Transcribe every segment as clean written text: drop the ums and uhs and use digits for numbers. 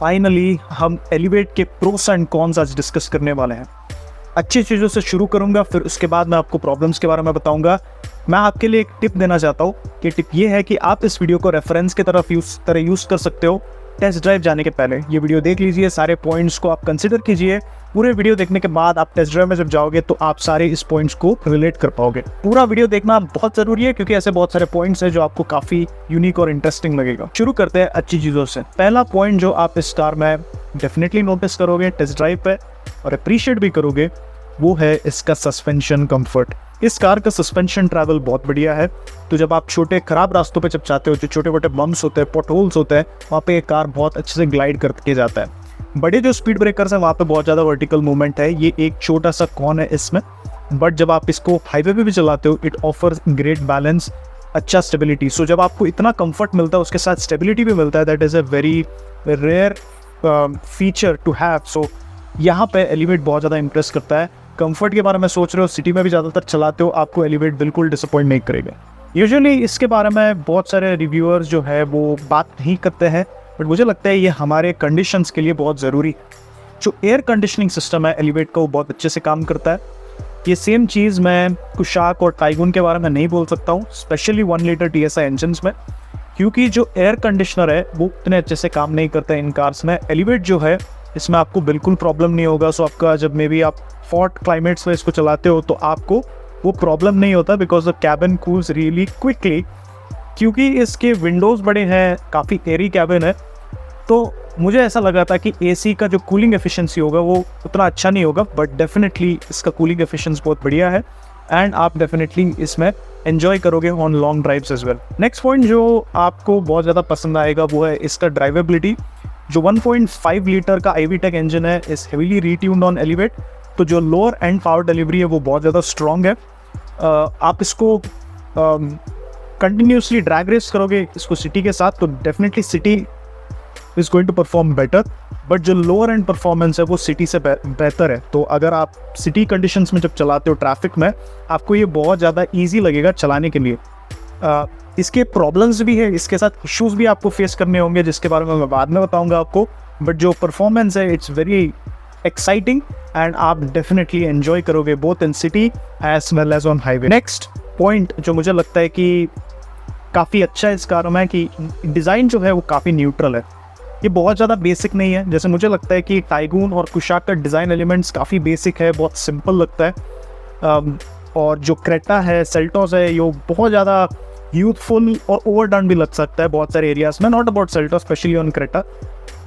Finally हम elevate के pros and cons आज डिस्कस करने वाले हैं। अच्छी चीज़ों से शुरू करूंगा, फिर उसके बाद मैं आपको प्रॉब्लम्स के बारे में बताऊंगा। मैं आपके लिए एक टिप देना चाहता हूँ कि टिप ये है कि आप इस वीडियो को रेफरेंस की तरफ यूज़ कर सकते हो टेस्ट ड्राइव जाने के पहले। ये वीडियो देख लीजिए, सारे पॉइंट्स को आप कंसिडर कीजिए। पूरे वीडियो देखने के बाद आप टेस्ट ड्राइव में जब जाओगे तो आप सारे इस पॉइंट्स को रिलेट कर पाओगे। पूरा वीडियो देखना बहुत ज़रूरी है क्योंकि ऐसे बहुत सारे पॉइंट्स हैं जो आपको काफ़ी यूनिक और इंटरेस्टिंग लगेगा। शुरू करते हैं अच्छी चीज़ों से। पहला पॉइंट जो आप इस कार में डेफिनेटली नोटिस करोगे टेस्ट ड्राइव पे और अप्रिशिएट भी करोगे, वो है इसका सस्पेंशन कंफर्ट। इस कार का सस्पेंशन ट्रैवल बहुत बढ़िया है। तो जब आप छोटे खराब रास्तों पे जब जाते हो, जो छोटे मोटे बम्प्स होते हैं, पॉट होल्स होते हैं, वहाँ पे ये कार बहुत अच्छे से ग्लाइड करके जाता है। बड़े जो स्पीड ब्रेकर्स हैं वहाँ पे बहुत ज़्यादा वर्टिकल मूवमेंट है। ये एक छोटा सा कॉन है इसमें, बट जब आप इसको हाईवे पे भी चलाते हो इट ऑफर्स ग्रेट बैलेंस, अच्छा स्टेबिलिटी। सो जब आपको इतना कंफर्ट मिलता है उसके साथ स्टेबिलिटी भी मिलता है, that is a very rare feature to have. So यहाँ पे एलिवेट बहुत ज़्यादा इंप्रेस करता है। कंफर्ट के बारे में सोच रहे हो, सिटी में भी ज़्यादातर चलाते हो, आपको एलिवेट बिल्कुल डिसअपॉइंट नहीं करेगा। यूजुअली इसके बारे में बहुत सारे रिव्यूअर्स जो है वो बात नहीं करते हैं, बट मुझे लगता है ये हमारे कंडीशंस के लिए बहुत ज़रूरी है। जो एयर कंडीशनिंग सिस्टम है एलिवेट का, वो बहुत अच्छे से काम करता है। ये सेम चीज़ मैं कुशाक और टाइगून के बारे में नहीं बोल सकता हूँ, स्पेशली 1 लीटर TSI इंजन्स में, क्योंकि जो एयर कंडीशनर है वो उतने अच्छे से काम नहीं करता है इन कार्स में। एलिवेट जो है इसमें आपको बिल्कुल प्रॉब्लम नहीं होगा। सो आपका जब मे बी आप हॉट क्लाइमेट्स में इसको चलाते हो तो आपको वो प्रॉब्लम नहीं होता, because the cabin cools really quickly. क्योंकि इसके विंडोज़ बड़े हैं, काफ़ी एयरी कैबिन है, तो मुझे ऐसा लगा था कि AC का जो कूलिंग एफिशिएंसी होगा वो उतना अच्छा नहीं होगा, बट डेफिनेटली इसका कूलिंग एफिशिएंसी बहुत बढ़िया है एंड आप डेफिनेटली इसमें एंजॉय करोगे on long drives as well. Next point जो आपको बहुत ज़्यादा पसंद आएगा वो है इसका ड्राइवेबिलिटी। जो 1.5 लीटर का IVTEC इंजन है इस हेवीली रीट्यून्ड ऑन एलिवेट, तो जो लोअर एंड पावर डिलीवरी है वो बहुत ज़्यादा स्ट्रॉन्ग है। आप इसको कंटिन्यूसली ड्रैग रेस करोगे इसको सिटी के साथ, तो definitely city is going to perform better, but जो लोअर एंड परफॉर्मेंस है वो सिटी से बेहतर है। तो अगर आप सिटी कंडीशंस में जब चलाते हो ट्रैफिक में, आपको ये बहुत ज़्यादा ईजी लगेगा चलाने के लिए। इसके प्रॉब्लम्स भी है, इसके साथ इश्यूज़ भी आपको फेस करने होंगे जिसके बारे में मैं बाद में बताऊंगा आपको, बट जो परफॉर्मेंस है इट्स वेरी एक्साइटिंग एंड आप डेफिनेटली एंजॉय करोगे both in city as well as on highway. Next point जो मुझे लगता है कि काफ़ी अच्छा है इस कार में कि डिज़ाइन जो है वो काफ़ी न्यूट्रल है। ये बहुत ज़्यादा बेसिक नहीं है, जैसे मुझे लगता है कि टाइगून और कुशाक का डिज़ाइन एलिमेंट्स काफ़ी बेसिक है, बहुत सिंपल लगता है। और जो क्रेटा है, सेल्टोस है, ये बहुत ज़्यादा यूथफुल और ओवरडन भी लग सकता है बहुत सारे एरियाज में। Not about Seltos, specially on Creta,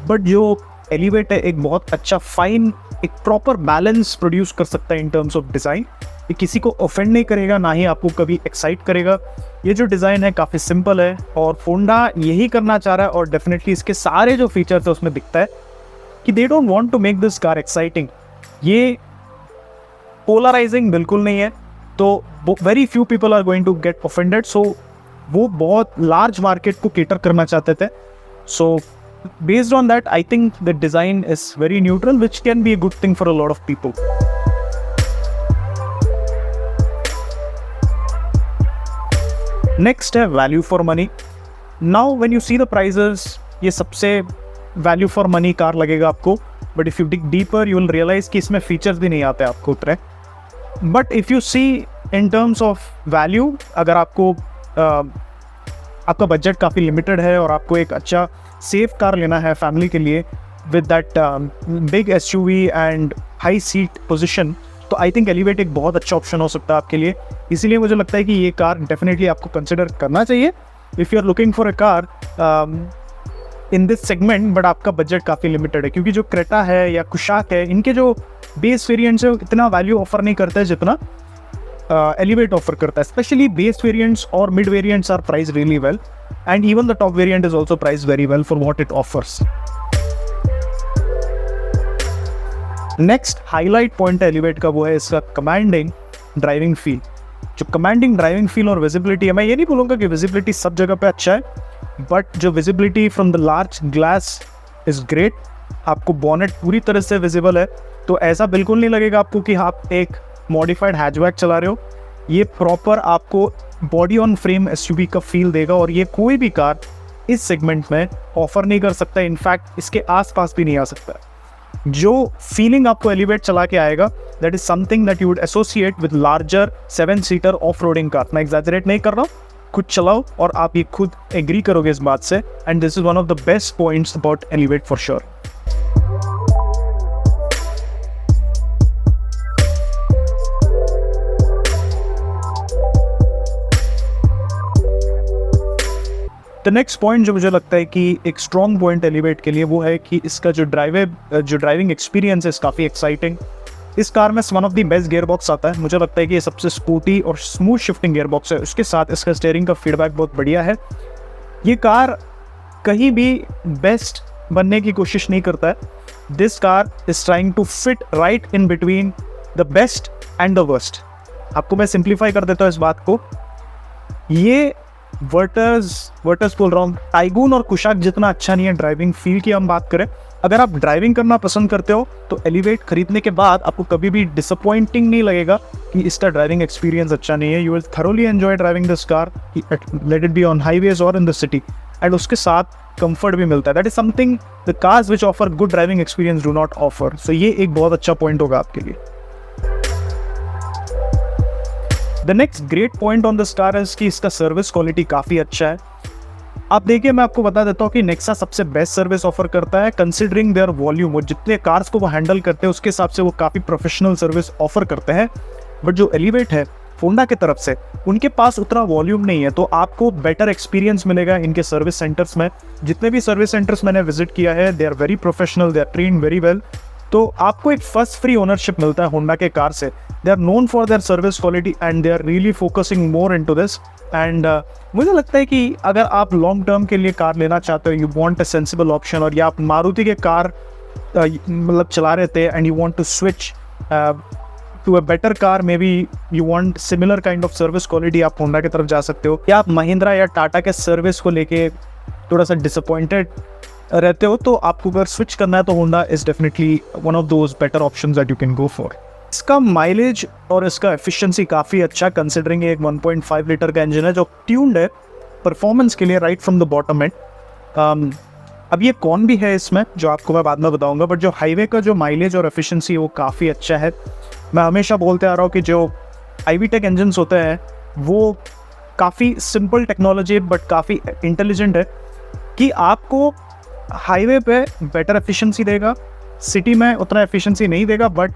but जो एलिवेट है एक बहुत अच्छा फाइन, एक प्रॉपर बैलेंस प्रोड्यूस कर सकता है इन टर्म्स ऑफ डिज़ाइन। ये किसी को ऑफेंड नहीं करेगा, ना ही आपको कभी एक्साइट करेगा। ये जो डिज़ाइन है काफ़ी सिंपल है और होंडा यही करना चाह रहा है, और डेफिनेटली इसके सारे जो फीचर्स है उसमें दिखता है कि they don't want to make this car exciting. ये पोलराइजिंग बिल्कुल नहीं है, तो very few people are going to get offended. So वो बहुत लार्ज मार्केट को केटर करना चाहते थे। सो based on that, I think the design is very neutral, which can be a good thing for a lot of people. Next है value for money. Now when you see the prices, ये सबसे value for money car लगेगा आपको, but if you dig deeper you will realize कि इसमें features भी नहीं आते आपको उतरे। But if you see in terms of value, अगर आपको आपका बजट काफ़ी लिमिटेड है और आपको एक अच्छा सेफ कार लेना है फैमिली के लिए with that big SUV and high seat position, तो आई थिंक एलिवेट एक बहुत अच्छा ऑप्शन हो सकता है आपके लिए। इसीलिए मुझे लगता है कि ये कार डेफिनेटली आपको कंसिडर करना चाहिए if you are looking for a car in this segment, but आपका बजट काफ़ी लिमिटेड है। क्योंकि जो क्रेटा है या कुशाक है, इनके जो बेस वेरिएंट्स है इतना वैल्यू ऑफर नहीं करता है जितना एलिवेट ऑफर करता है। स्पेशली बेस वेरिएंट्स और mid variants are price really well, and even the top variant is also priced very well for what it offers. Next highlight point है एलिवेट का, वो है इसका कमांडिंग ड्राइविंग फील। जो commanding driving feel और visibility है, मैं ये नहीं बोलूँगा कि विजिबिलिटी सब जगह पे अच्छा है, बट जो visibility from the large glass is great. आपको बॉनेट पूरी तरह से विजिबल है, तो ऐसा बिल्कुल नहीं लगेगा आपको कि आप एक मॉडिफाइड हैचबैक चला रहे हो। ये प्रॉपर आपको बॉडी ऑन फ्रेम SUV का फील देगा, और ये कोई भी कार इस सेगमेंट में ऑफर नहीं कर सकता, इनफैक्ट इसके आसपास भी नहीं आ सकता। जो फीलिंग आपको एलिवेट चला के आएगा, that is something that you would associate with larger 7 seater off roading car. मैं एग्जैजरेट नहीं कर रहा हूँ, खुद चलाओ और आप ये खुद एग्री करोगे इस बात से। And this is one of the best points about elevate for sure. The next point जो मुझे लगता है कि एक स्ट्रॉन्ग पॉइंट एलिवेट के लिए, वो है कि इसका जो ड्राइविंग एक्सपीरियंस है काफ़ी एक्साइटिंग। इस कार में one of the best gear box आता है। मुझे लगता है कि ये सबसे स्पोर्टी और स्मूथ शिफ्टिंग गियर बॉक्स है। उसके साथ इसका स्टीयरिंग का फीडबैक बहुत बढ़िया है। ये कार कहीं भी बेस्ट बनने की कोशिश नहीं करता है। This car is trying to fit right in between the best and the worst. आपको मैं सिंप्लीफाई कर देता हूँ इस बात को। ये वर्टस बोल रहा हूँ, टाइगून और कुशाक जितना अच्छा नहीं है ड्राइविंग फील की हम बात करें। अगर आप ड्राइविंग करना पसंद करते हो तो एलिवेट खरीदने के बाद आपको कभी भी डिसअपॉइंटिंग नहीं लगेगा कि इसका ड्राइविंग एक्सपीरियंस अच्छा नहीं है। You will thoroughly enjoy driving this car, let it be on highways और इन द सिटी। एंड उसके साथ कंफर्ट भी मिलता है। That is something the cars which offer good driving experience do not offer. So ये एक बहुत अच्छा पॉइंट होगा आपके लिए। The next great point on this car is कि इसका सर्विस क्वालिटी काफ़ी अच्छा है। आप देखिए, मैं आपको बता देता हूँ कि नेक्सा सबसे बेस्ट सर्विस ऑफर करता है कंसिडरिंग देयर वॉल्यूम। और जितने कार्स को वो हैंडल करते हैं उसके हिसाब से वो काफ़ी प्रोफेशनल सर्विस ऑफर करते हैं। बट जो एलिवेट है होंडा की तरफ से, उनके पास उतना वॉल्यूम नहीं है, तो आपको बेटर एक्सपीरियंस मिलेगा इनके सर्विस सेंटर्स में। जितने भी सर्विस सेंटर्स मैंने विजिट किया है, they are very professional, they are trained very well. तो आपको एक फर्स्ट फ्री ओनरशिप मिलता है होंडा के कार से। They are known for their service quality and they are really focusing more into this. And मुझे लगता है कि अगर आप लॉन्ग टर्म के लिए कार लेना चाहते हो, you want a sensible option, और या आप मारुति के कार मतलब चला रहे थे and you want to switch to a better car, maybe you want similar kind of service quality, आप होंडा की तरफ जा सकते हो। या आप महिंद्रा या टाटा के सर्विस को लेके थोड़ा सा डिसअपॉइंटेड रहते हो, तो आपको अगर स्विच करना है तो Honda is definitely one of those better options that you can go for. इसका माइलेज और इसका एफिशिएंसी काफ़ी अच्छा, कंसिडरिंग एक 1.5 लीटर का इंजन है जो ट्यून्ड है परफॉर्मेंस के लिए right from the bottom and. अब ये कौन भी है इसमें जो आपको मैं बाद में बताऊंगा, बट जो हाईवे का जो माइलेज और एफिशिएंसी वो काफ़ी अच्छा है। मैं हमेशा बोलते आ रहा हूँ कि जो आईवी टेक इंजन्स होते हैं वो काफ़ी सिंपल टेक्नोलॉजी बट काफ़ी इंटेलिजेंट है, कि आपको हाईवे पे बेटर एफिशिएंसी देगा, सिटी में उतना एफिशिएंसी नहीं देगा, but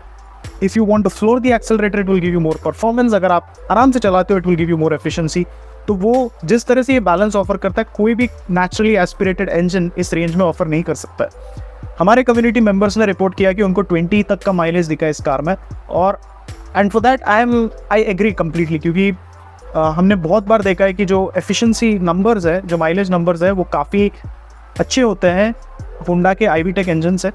if you want to floor the accelerator it will give you more performance. अगर आप आराम से चलाते हो it will give you more efficiency. तो वो जिस तरह से ये बैलेंस ऑफर करता है, कोई भी नेचुरली एस्पिरेटेड इंजन इस रेंज में ऑफर नहीं कर सकता है। हमारे कम्युनिटी मेंबर्स ने रिपोर्ट किया कि उनको 20 तक का माइलेज दिखा इस कार में, और and for that I agree completely, क्योंकि हमने बहुत बार देखा है कि जो एफिशिएंसी नंबर्स है, जो माइलेज नंबर्स है, वो काफ़ी अच्छे होते हैं होंडा के आईवी टेक इंजन से।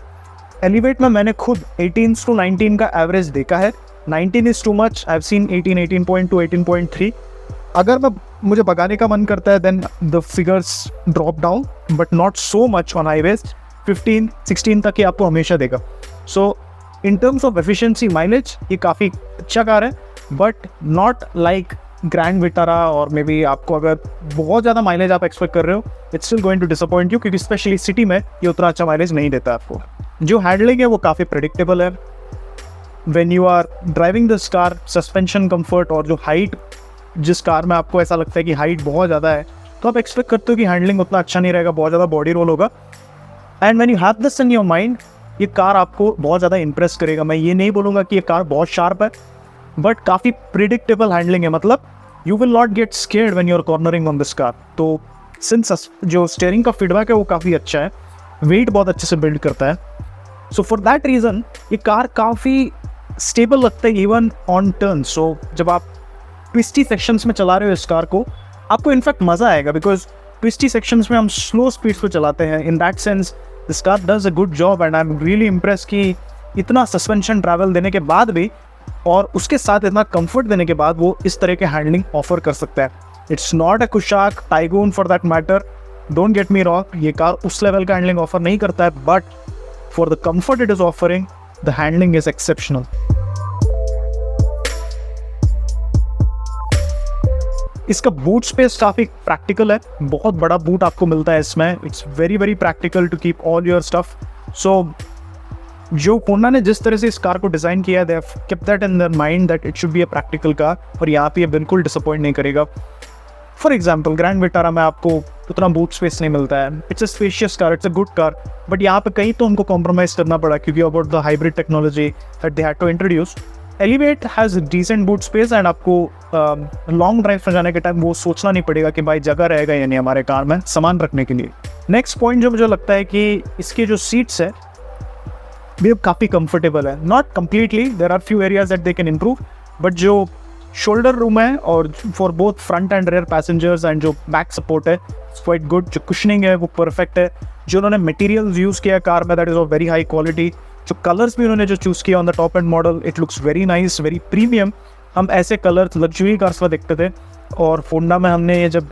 एलिवेट में मैंने खुद 18 to 19 का एवरेज देखा है। 19 is too much, I have seen 18, 18.2, 18.3। अगर मुझे भगाने का मन करता है then the figures drop down, but not so much on highways. 15, 16 तक ही आपको हमेशा देगा। So in terms of efficiency mileage ये काफ़ी अच्छा कार है, but not like Grand Vitara, और मे बी आपको अगर बहुत ज़्यादा माइलेज आप एक्सपेक्ट कर रहे हो, it's still going to disappoint you, क्योंकि स्पेशली सिटी में ये उतना अच्छा माइलेज नहीं देता आपको। जो हैंडलिंग है वो काफ़ी प्रेडिक्टेबल है। When you are driving this car, suspension comfort और जो हाइट, जिस कार में आपको ऐसा लगता है कि हाइट बहुत ज़्यादा है, तो आप एक्सपेक्ट करते हो कि हैंडलिंग उतना अच्छा नहीं रहेगा, बहुत ज़्यादा बॉडी रोल होगा। And when you have this in your mind, ये कार आपको बहुत ज़्यादा इंप्रेस करेगा। मैं ये नहीं बोलूँगा कि ये कार बहुत शार्प है, बट काफ़ी प्रिडिक्टेबल हैंडलिंग है। मतलब you will not get scared when you are cornering on this car. तो सिंस जो स्टीयरिंग का फीडबैक है वो काफ़ी अच्छा है, वेट बहुत अच्छे से बिल्ड करता है। सो फॉर दैट रीज़न ये कार काफ़ी स्टेबल लगता है इवन ऑन टर्न। सो जब आप ट्विस्टी सेक्शंस में चला रहे हो इस कार को, आपको इनफैक्ट मज़ा आएगा, बिकॉज ट्विस्टी सेक्शंस में हम स्लो स्पीड्स पे चलाते हैं। In that sense this car does a good job and I am really impress कि इतना सस्पेंशन ट्रैवल देने के बाद भी और उसके साथ इतना कंफर्ट देने के बाद वो इस तरह के हैंडलिंग ऑफर कर सकता है। It's not a Kushaq, Taigun for that matter, don't get me wrong, ये कार उस लेवल का हैंडलिंग ऑफर नहीं करता है, but for the comfort it is offering, the handling is exceptional. इसका बूट स्पेस काफ़ी प्रैक्टिकल है, बहुत बड़ा बूट आपको मिलता है इसमें। It's very very practical to keep all your stuff. So जो होंडा ने जिस तरह से इस कार को डिज़ाइन किया है, they have kept that in their mind that it should be a practical car, और यहाँ पे ये बिल्कुल डिसअपॉइंट नहीं करेगा। फॉर एग्जाम्पल ग्रैंड विटारा में आपको उतना बूट स्पेस नहीं मिलता है। It's a spacious car, it's a good car, but यहाँ पे कहीं तो उनको कॉम्प्रोमाइज़ करना पड़ा क्योंकि about the hybrid technology that they had to introduce. Elevate has decent boot space and आपको लॉन्ग ड्राइव पर जाने के टाइम वो सोचना नहीं पड़ेगा कि भाई जगह रहेगा या नहीं हमारे कार में सामान रखने के लिए। नेक्स्ट पॉइंट जो मुझे लगता है कि इसके जो सीट्स है भी काफ़ी कंफर्टेबल है। Not completely, there are few areas that they can improve, but जो शोल्डर रूम है और for both front and rear passengers and जो बैक सपोर्ट है इट्स क्वाइट गुड। जो कुशनिंग है वो परफेक्ट है। जो उन्होंने मटेरियल्स यूज़ किया कार में that is of very high quality. जो कलर्स भी उन्होंने जो चूज़ किया on the top end model, it looks very nice, very premium. हम ऐसे कलर्स लग्जरी कार्स में देखते थे, और होंडा में हमने ये जब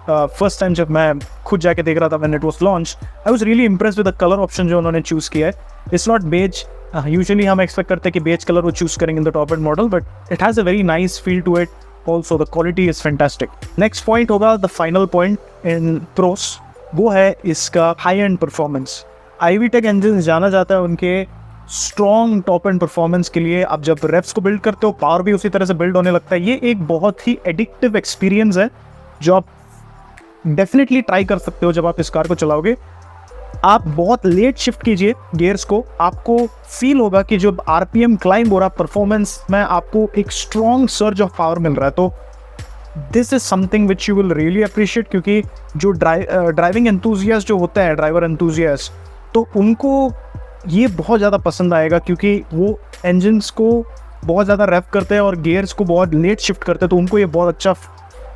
फर्स्ट टाइम जब मैं खुद जाके देख रहा था when it was launch, I was really impressed with the colour option जो उन्होंने चूज़ किया है। इट्स नॉट बेज, यूजुअली हम एक्सपेक्ट करते हैं कि बेज कलर वो चूज़ करेंगे in the top end model, but it has a very nice feel to it. Also the quality is fantastic. Next point होगा the final point in pros, वो है इसका high end performance. IVTEC engine जाना जाता है उनके strong top and performance के लिए। आप जब रेप्स को बिल्ड करते हो, पावर भी उसी तरह से बिल्ड होने लगता है। ये एक बहुत ही एडिक्टिव एक्सपीरियंस है जो आप डेफिनेटली ट्राई कर सकते हो जब आप इस कार को चलाओगे। आप बहुत लेट शिफ्ट कीजिए गियर्स को, आपको फील होगा कि जब RPM क्लाइंब हो रहा, परफॉर्मेंस में आपको एक स्ट्रॉन्ग सर्ज ऑफ पावर मिल रहा है। तो this is something which you will really appreciate, क्योंकि जो ड्राइविंग एंथुजियास्ट जो होता है, ड्राइवर एंथुजियास्ट, तो उनको ये बहुत ज़्यादा पसंद आएगा क्योंकि वो इंजन्स को बहुत ज़्यादा रैप करते हैं और गियर्स को बहुत लेट शिफ्ट करते हैं, तो उनको ये बहुत अच्छा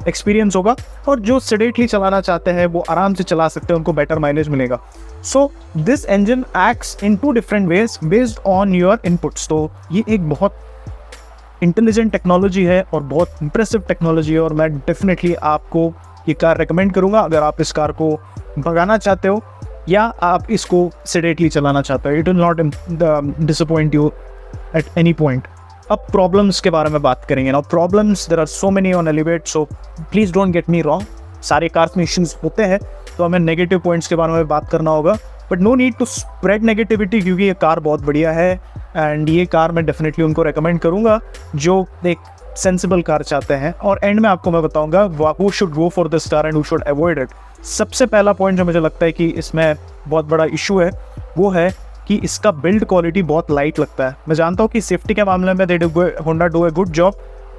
एक्सपीरियंस होगा। और जो सेडेटली चलाना चाहते हैं वो आराम से चला सकते हैं, उनको बेटर माइलेज मिलेगा। So this engine acts in 2 different ways based on your inputs. तो ये एक बहुत इंटेलिजेंट टेक्नोलॉजी है और बहुत इंप्रेसिव टेक्नोलॉजी है, और मैं डेफिनेटली आपको ये कार रिकमेंड करूँगा अगर आप इस कार को भगाना चाहते हो या आप इसको सेडेटली चलाना चाहते हो। It will not disappoint you at any point. अब प्रॉब्लम्स के बारे में बात करेंगे ना। Problems there are so many on elevate, so please don't get me wrong, सारे कार्स में इश्यूज होते हैं, तो हमें नेगेटिव पॉइंट्स के बारे में बात करना होगा, but no need to spread negativity, क्योंकि ये कार बहुत बढ़िया है एंड ये कार मैं डेफिनेटली उनको रेकमेंड करूँगा जो एक सेंसिबल कार चाहते हैं। और एंड में आपको मैं बताऊँगा who should go for this car and who should avoid it. सबसे पहला पॉइंट जो मुझे लगता है कि इसमें बहुत बड़ा इशू है वो है कि इसका बिल्ड क्वालिटी बहुत लाइट लगता है। मैं जानता हूँ कि सेफ्टी के मामले में Honda do a good job,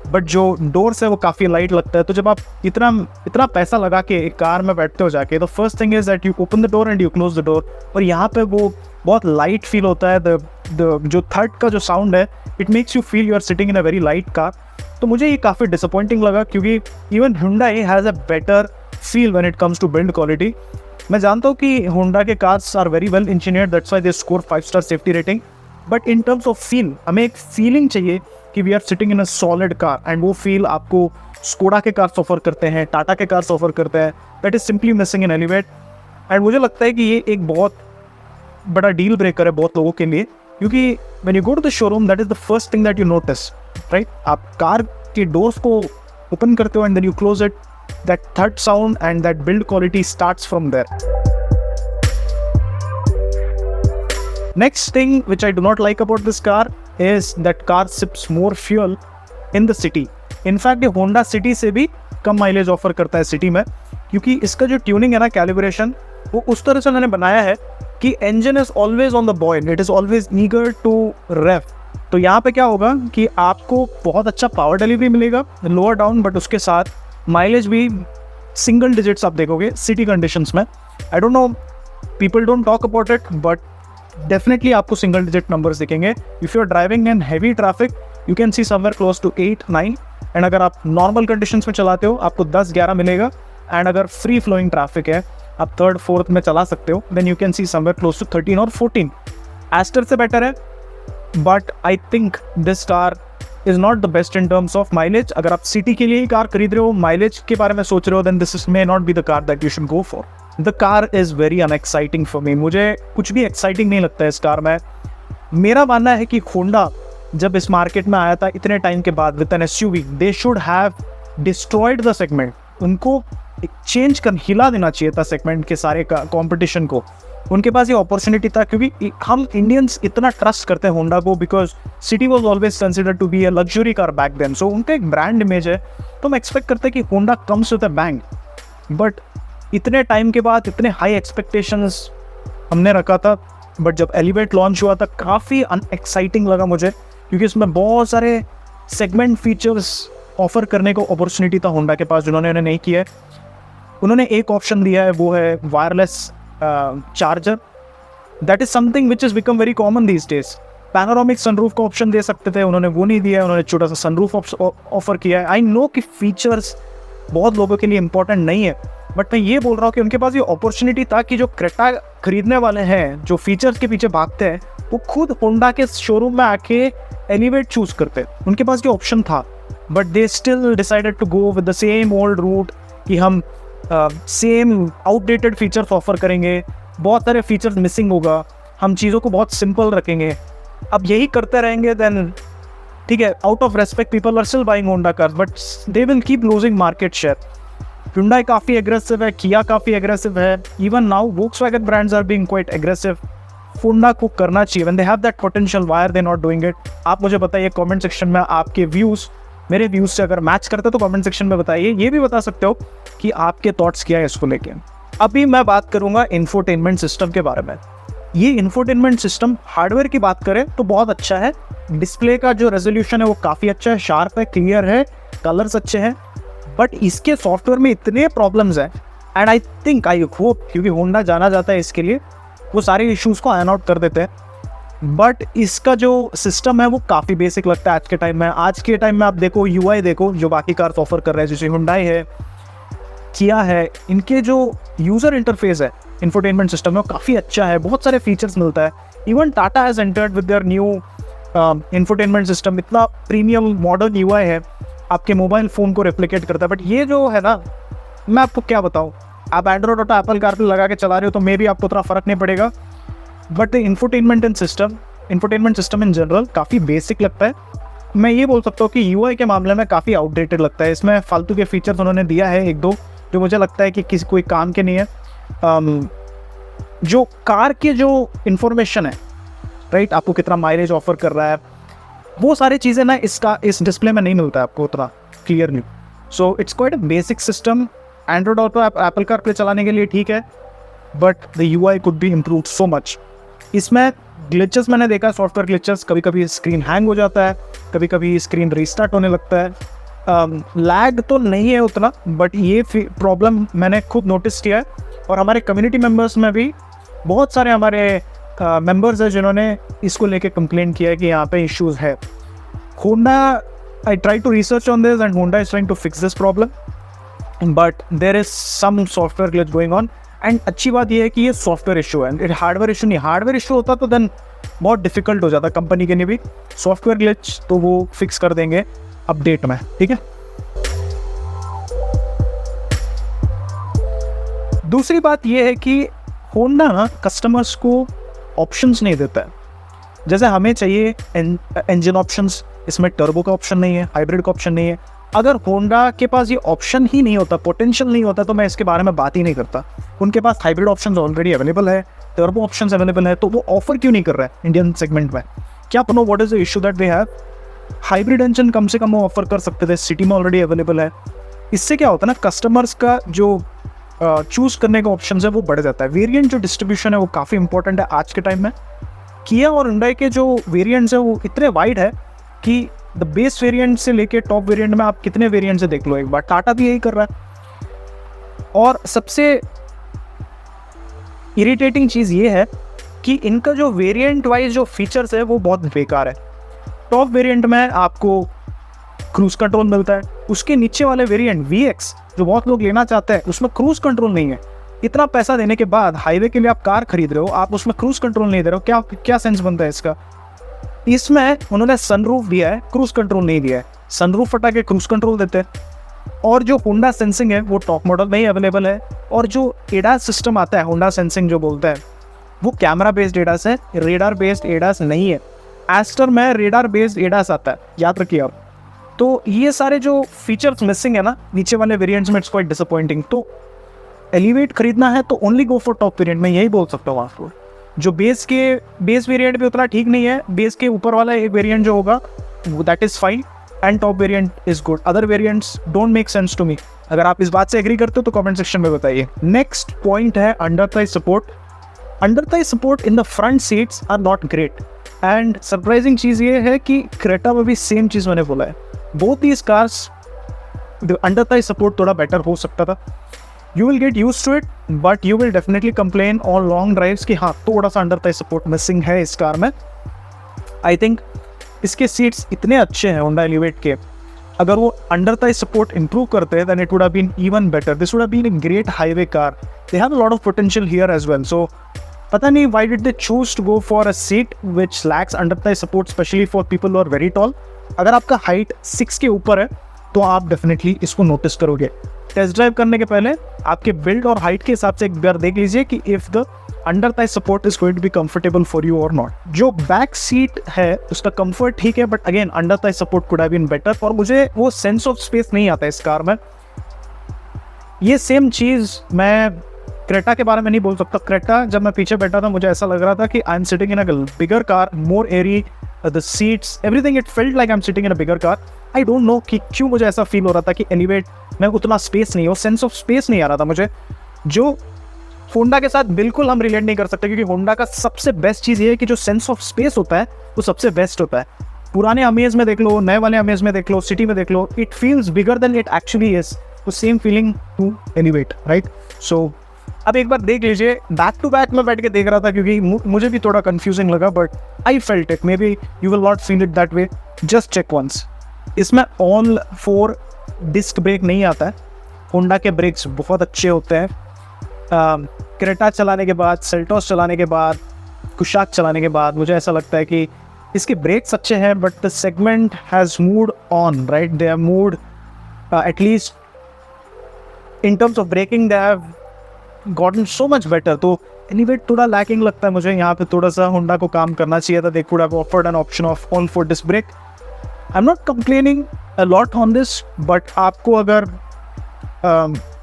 but जो डोर्स है वो काफ़ी लाइट लगता है। तो जब आप इतना पैसा लगा के एक कार में बैठते हो जाके, तो first thing is that you open the door and you close the door, और यहाँ पे वो बहुत लाइट फील होता है। जो थर्ड का जो साउंड है, it makes you feel you are sitting in a very light car. तो मुझे ये काफ़ी डिसअपॉइंटिंग लगा, क्योंकि even Hyundai has a better feel when it comes to build quality. मैं जानता हूँ कि होंडा के cars are very well engineered, that's why they score 5 star safety rating, but in terms of feel हमें एक feeling चाहिए कि we are sitting in a solid car, and वो फील आपको स्कोडा के कार्स ऑफर करते हैं, टाटा के कार्स ऑफर करते हैं, that is simply missing in elevate. And मुझे लगता है कि ये एक बहुत बड़ा डील ब्रेकर है बहुत लोगों के लिए, क्योंकि when you go to the showroom that is the first thing that you notice, right. आप कार के डोर्स को ओपन करते हो and then you close it, that third sound and that build quality starts from there. Next thing which I do not like about this car is that car sips more fuel in the city. In fact ये Honda City से भी कम mileage offer करता है city में, क्योंकि इसका जो tuning है ना, कैलिब्रेशन, वो उस तरह से उन्होंने बनाया है कि engine is always on the boil, it is always eager to rev। तो यहाँ पे क्या होगा कि आपको बहुत अच्छा पावर डिलीवरी मिलेगा लोअर डाउन, बट उसके साथ माइलेज भी सिंगल डिजिट्स आप देखोगे सिटी कंडीशंस में। I don't know, people don't talk about it, but definitely आपको सिंगल डिजिट नंबर्स दिखेंगे। If you are driving in heavy traffic you can see somewhere close to 8-9, and अगर आप normal conditions में चलाते हो आपको 10-11 मिलेगा, एंड अगर फ्री फ्लोइंग ट्रैफिक है, आप 3rd-4th में चला सकते हो, then you can see somewhere close to 13 और 14। एस्टर से बेटर है, but I think this car is not the best in terms of mileage. अगर आप सिटी के लिए ही कार खरीद रहे हो, माइलेज के बारे में सोच रहे हो, then this may not be the car that you should go for. The car is very unexciting for me, मुझे कुछ भी एक्साइटिंग नहीं लगता है इस कार में। मेरा मानना है कि होंडा जब इस मार्केट में आया था इतने टाइम के बाद with an SUV, they should have destroyed the segment, उनको चेंज कर हिला देना चाहिए था सेगमेंट के सारे कंपटीशन को। उनके पास ये अपॉर्चुनिटी था क्योंकि हम इंडियंस इतना ट्रस्ट करते हैं होंडा को, because City was always considered to be a luxury car back then, so उनका एक ब्रांड इमेज है। तो हम एक्सपेक्ट करते हैं कि Honda comes with a bang, but इतने टाइम के बाद इतने हाई एक्सपेक्टेशंस हमने रखा था, बट जब एलिवेट लॉन्च हुआ था काफ़ी अनएक्साइटिंग लगा मुझे, क्योंकि इसमें बहुत सारे सेगमेंट फीचर्स ऑफर करने को अपॉर्चुनिटी था होंडा के पास, जिन्होंने उन्हें नहीं किया है। उन्होंने एक ऑप्शन दिया है, वो है wireless charger. That is something which is become very common these days. Panoramic sunroof का ऑप्शन दे सकते थे, उन्होंने वो नहीं दिया है, उन्होंने छोटा सा सनरूफ ऑफर किया है। आई नो कि फीचर्स बहुत लोगों के लिए इंपॉर्टेंट नहीं है, बट मैं ये बोल रहा हूँ कि उनके पास ये अपॉर्चुनिटी था कि जो क्रेटा खरीदने वाले हैं, जो फीचर्स के पीछे भागते हैं, वो खुद होंडा के शोरूम में आके एलिवेट चूज करते। उनके पास ये ऑप्शन था, but they still decided to go with the same old route कि हम सेम आउटडेटेड फीचर्स ऑफर करेंगे, बहुत सारे फीचर्स मिसिंग होगा, हम चीज़ों को बहुत सिंपल रखेंगे। अब यही करते रहेंगे देन ठीक है, out of respect people are still buying Honda cars, but they will keep losing market share. Hyundai काफ़ी एग्रेसिव है, किया काफ़ी एग्रेसिव है, even now Volkswagen brands are being quite aggressive। Honda को करना चाहिए, when they have that potential, why are they not doing it? आप मुझे बताइए कमेंट सेक्शन में, आपके व्यूज़ मेरे व्यूज़ से अगर मैच करते तो कमेंट सेक्शन में बताइए। ये भी बता सकते हो कि आपके थॉट्स क्या है इसको लेके। अभी मैं बात करूँगा इंफोटेनमेंट सिस्टम के बारे में। ये इंफोटेनमेंट सिस्टम हार्डवेयर की बात करें तो बहुत अच्छा है। डिस्प्ले का जो रेजोल्यूशन है वो काफ़ी अच्छा है, शार्प है, क्लियर है, कलर्स अच्छे हैं, बट इसके सॉफ्टवेयर में इतने प्रॉब्लम्स हैं, and I think, I hope, क्योंकि होंडा जाना जाता है इसके लिए, वो सारे इश्यूज़ को आयन आउट कर देते हैं। बट इसका जो सिस्टम है वो काफ़ी बेसिक लगता है आज के टाइम में। आज के टाइम में आप देखो, यूआई देखो जो बाकी कार्स ऑफर कर रहे हैं, जैसे Hyundai है, किया है, इनके जो यूज़र इंटरफेस है इंफोटेनमेंट सिस्टम में वो काफ़ी अच्छा है, बहुत सारे फीचर्स मिलता है। Even Tata has entered with their new infotainment system, इतना प्रीमियम मॉडर्न यूआई है, आपके मोबाइल फ़ोन को रेप्लिकेट करता है। बट ये जो है ना, मैं आपको क्या बताऊँ, आप एंड्रॉयड ऑटो एप्पल कारप्ले लगा के चला रहे हो तो मे भी आपको उतना फ़र्क नहीं पड़ेगा, but infotainment system in general काफ़ी बेसिक लगता है। मैं ये बोल सकता हूँ कि यूआई के मामले में काफ़ी आउटडेटेड लगता है। इसमें फालतू के फीचर्स उन्होंने दिया है एक दो, जो मुझे लगता है कि किसी कोई काम के नहीं है। जो कार के जो इन्फॉर्मेशन है, राइट, आपको कितना माइलेज ऑफर कर रहा है, वो सारी चीज़ें ना इस डिस्प्ले में नहीं मिलता है आपको उतना clearly. So it's quite a basic system. Android auto Apple CarPlay चलाने के लिए ठीक है, but the UI could be improved so much. इसमें ग्लिचेस मैंने देखा, सॉफ्टवेयर ग्लिचेस, कभी कभी स्क्रीन हैंग हो जाता है, कभी कभी स्क्रीन रीस्टार्ट होने लगता है। लैग तो नहीं है उतना, बट ये प्रॉब्लम मैंने खुद नोटिस किया है, और हमारे कम्युनिटी मेम्बर्स में भी बहुत सारे हमारे मेंबर्स हैं जिन्होंने इसको लेके कंप्लेन किया है कि यहाँ पे इश्यूज़ है। Honda, I try to research on this and Honda is trying to fix this problem, but there is some software glitch going on. And अच्छी बात यह है कि ये सॉफ्टवेयर इशू है, हार्डवेयर इशू नहीं। हार्डवेयर इशू होता तो देन बहुत डिफिकल्ट हो जाता कंपनी के लिए भी। सॉफ्टवेयर ग्लिच तो वो फिक्स कर देंगे अपडेट में, ठीक है। दूसरी बात यह है कि होंडा ना कस्टमर्स को ऑप्शंस नहीं देता है जैसे हमें चाहिए। इंजन ऑप्शंस, इसमें टर्बो का ऑप्शन नहीं है, हाइब्रिड का ऑप्शन नहीं है। अगर होंडा के पास ये ऑप्शन ही नहीं होता, पोटेंशियल नहीं होता, तो मैं इसके बारे में बात ही नहीं करता। उनके पास हाइब्रिड ऑप्शंस ऑलरेडी अवेलेबल है, टर्बो ऑप्शंस अवेलेबल है, तो वो ऑफर क्यों नहीं कर रहा है इंडियन सेगमेंट में? क्या know what is the issue that they have? Hybrid engine कम से कम वो ऑफर कर सकते थे, सिटी में ऑलरेडी अवेलेबल है। इससे क्या होता है ना, कस्टमर्स का जो चूज़ करने का ऑप्शन है वो बढ़ जाता है। वेरिएंट जो डिस्ट्रीब्यूशन है वो काफ़ी इंपॉर्टेंट है आज के टाइम में। किया और Hyundai के जो वेरिएंट्स है वो इतने वाइड है कि द बेस वेरिएंट से लेके टॉप वेरिएंट में आप कितने वेरिएंट से देख लो एक बार। टाटा भी यही कर रहा है। और सबसे इरिटेटिंग चीज़ ये है कि इनका जो वेरिएंट वाइज जो फीचर्स है वो बहुत बेकार है। टॉप वेरिएंट में आपको क्रूज कंट्रोल मिलता है, उसके नीचे वाले वेरिएंट VX जो बहुत लोग लेना चाहते हैं उसमें क्रूज कंट्रोल नहीं है। इतना पैसा देने के बाद हाईवे के लिए आप कार खरीद रहे हो, आप उसमें क्रूज कंट्रोल नहीं दे रहे हो, क्या सेंस बनता है इसका? इसमें उन्होंने सनरूफ दिया है, क्रूज कंट्रोल नहीं दिया है। सनरूफ हटा के क्रूज कंट्रोल देते हैं। और जो होंडा सेंसिंग है वो टॉप मॉडल में ही अवेलेबल है, और जो एडास सिस्टम आता है होंडा सेंसिंग जो बोलता है वो कैमरा बेस्ड एडास है, रेडार बेस्ड एडास नहीं है। एस्टर में रेडार बेस्ड एडास आता है, याद रखिए आप। तो ये सारे जो फीचर्स मिसिंग है ना नीचे वाले वेरिएंट्स में, इट्स क्वाइट डिसअपॉइंटिंग। तो एलिवेट खरीदना है तो only go for top variant, मैं यही बोल सकता हूँ आपको। जो बेस वेरिएंट भी उतना ठीक नहीं है, बेस के ऊपर वाला एक वेरिएंट जो होगा that is fine and top variant is good, other variants don't make sense to me. अगर आप इस बात से एग्री करते हो तो कमेंट सेक्शन में बताइए। नेक्स्ट पॉइंट है under thigh support. Under thigh support in the front seats are not great and surprising चीज़ ये है कि क्रेटा में भी सेम चीज़ मैंने बोला है। Both these cars the under thigh support थोड़ा बेटर हो सकता था। You will get use to it but you will definitely complain on long drives कि हाँ थोड़ा सा अंडर थाई सपोर्ट मिसिंग है इस कार में। आई थिंक इसके सीट्स इतने अच्छे हैं होंडा एलिवेट के, अगर वो अंडर थाई सपोर्ट इंप्रूव करते then it would have been even better. This would have been a great highway car. They have a lot of potential here as well. So पता नहीं why did they choose to go for a seat which lacks under thigh support, specially for people who are very tall. अगर आपका height 6 के ऊपर है तो आप definitely इसको नोटिस करोगे। टेस्ट ड्राइव करने के पहले आपके बिल्ड और हाइट के हिसाब से एक बार देख लीजिए कि if the under thigh support is going to be comfortable for you और नॉट। जो बैक सीट है उसका कंफर्ट ठीक है but again under thigh support could have been better, और मुझे वो सेंस ऑफ स्पेस नहीं आता इस कार में। ये सेम चीज़ मैं क्रेटा के बारे में नहीं बोल सकता। क्रेटा जब मैं पीछे बैठा था मुझे ऐसा लग रहा था कि I am sitting in a bigger car, more airy, the seats, everything it felt like I am sitting in a bigger car. I don't know कि क्यों मुझे ऐसा फील हो रहा था कि एलिवेट में उतना स्पेस नहीं हो, सेंस ऑफ स्पेस नहीं आ रहा था मुझे, जो होंडा के साथ बिल्कुल हम रिलेट नहीं कर सकते। क्योंकि होंडा का सबसे बेस्ट चीज़ ये है कि जो सेंस ऑफ स्पेस होता है वो सबसे बेस्ट होता है। पुराने अमेज में देख लो, नए वाले अमेज में देख लो, सिटी में देख लो, it feels bigger than it actually is. तो same feeling to elevate, right. So अब एक बार देख लीजिए, बैक टू बैक में बैठ के देख रहा था क्योंकि मुझे भी थोड़ा कंफ्यूजिंग लगा, but I felt it. Maybe you will not feel it that way, just check once. इसमें ऑल 4 डिस्क ब्रेक नहीं आता है। होंडा के ब्रेक्स बहुत अच्छे होते हैं। क्रेटा चलाने के बाद, सेल्टोस चलाने के बाद, कुशाक चलाने के बाद मुझे ऐसा लगता है कि इसके ब्रेक्स अच्छे हैं but the segment has moved on, right. They have moved at least in terms of braking, they have gotten so much better. तो एलिवेट थोड़ा लैकिंग लगता है मुझे। यहाँ पे थोड़ा सा होंडा को काम करना चाहिए था। They could have offered an option of all 4 disc brake. I am not complaining a lot on this, but आपको अगर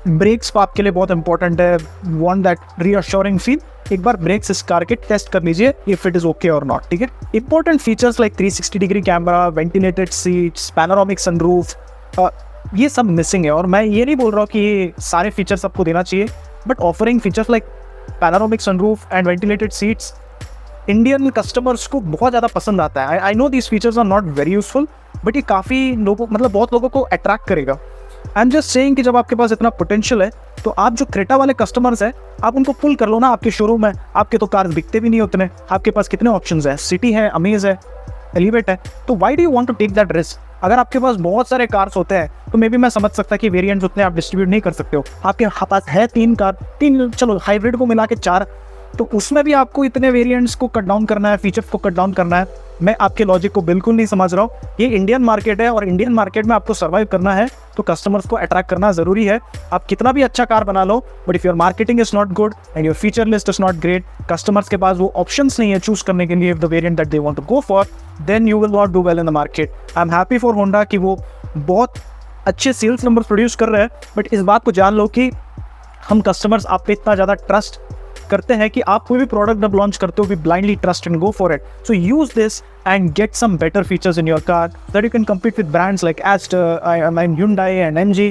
ब्रेक्स आपके लिए बहुत इंपॉर्टेंट है, वांट दैट रीअश्योरिंग फील, एक बार ब्रेक्स इस कार के टेस्ट कर लीजिए इफ इट इज ओके और नॉट, ठीक है। Important features like 360 degree camera, ventilated seats, panoramic sunroof, ये सब मिसिंग है। और मैं ये नहीं बोल रहा हूँ कि ये सारे फीचर्स आपको देना चाहिए, but offering features like panoramic sunroof and ventilated seats Indian customers को बहुत ज़्यादा पसंद आता है। I know these features are not very useful but ये काफ़ी लोगों, मतलब बहुत लोगों को अट्रैक्ट करेगा। आई एम जस्ट सेइंग कि जब आपके पास इतना पोटेंशियल है तो आप जो क्रेटा वाले कस्टमर्स हैं आप उनको पुल कर लो ना आपके शोरूम में। आपके तो कार्स बिकते भी नहीं उतने, आपके पास कितने ऑप्शंस हैं, सिटी है, अमेज है, एलिवेट है। तो why do you want to take that risk? अगर आपके पास बहुत सारे कार्स होते हैं तो मे बी मैं समझ सकता कि वेरिएंट्स उतने आप डिस्ट्रीब्यूट नहीं कर सकते हो। आपके पास है 3 कार, 3 चलो हाइब्रिड को मिला के 4, तो उसमें भी आपको इतने वेरिएंट्स को कट डाउन करना है, फीचर्स को कट डाउन करना है। मैं आपके लॉजिक को बिल्कुल नहीं समझ रहा हूँ। ये इंडियन मार्केट है और इंडियन मार्केट में आपको सर्वाइव करना है तो कस्टमर्स को अट्रैक्ट करना ज़रूरी है। आप कितना भी अच्छा कार बना लो but if your marketing is not good and your feature list is not great, customers के पास वो ऑप्शंस नहीं है चूज करने के लिए if the variant that they want to go for, then you will not do well in the market. I am happy for Honda कि वो बहुत अच्छे सेल्स नंबर प्रोड्यूस कर रहे हैं, बट इस बात को जान लो कि हम कस्टमर्स आप पे इतना ज़्यादा ट्रस्ट करते हैं कि आप कोई भी प्रोडक्ट जब लॉन्च करते हो we blindly trust and go for it. So use this and get some better features in your car that you can compete with brands like Astor, Hyundai and MG,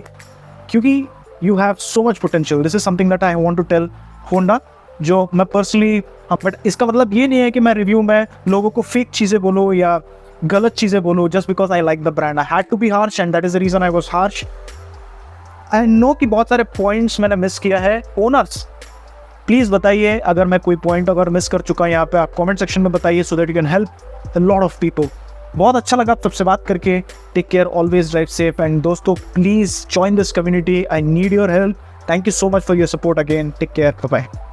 क्योंकि you have so much potential. This is something that I want to tell Honda, जो मैं personally, but इसका मतलब ये नहीं है कि मैं रिव्यू में लोगों को फेक चीज़ें बोलो या गलत चीज़ें बोलो just because I like the brand. I had to be harsh and that is the reason I was harsh. I know कि बहुत सारे पॉइंट्स मैंने मिस किया है। ओनर्स प्लीज़ बताइए अगर मैं कोई पॉइंट अगर मिस कर चुका हूँ, यहाँ पे आप कमेंट सेक्शन में बताइए so that you can help a lot of people. बहुत अच्छा लगा आप सबसे बात करके। Take care, always drive safe and दोस्तों please join this community, I need your help. Thank you so much for your support again. Take care, bye bye.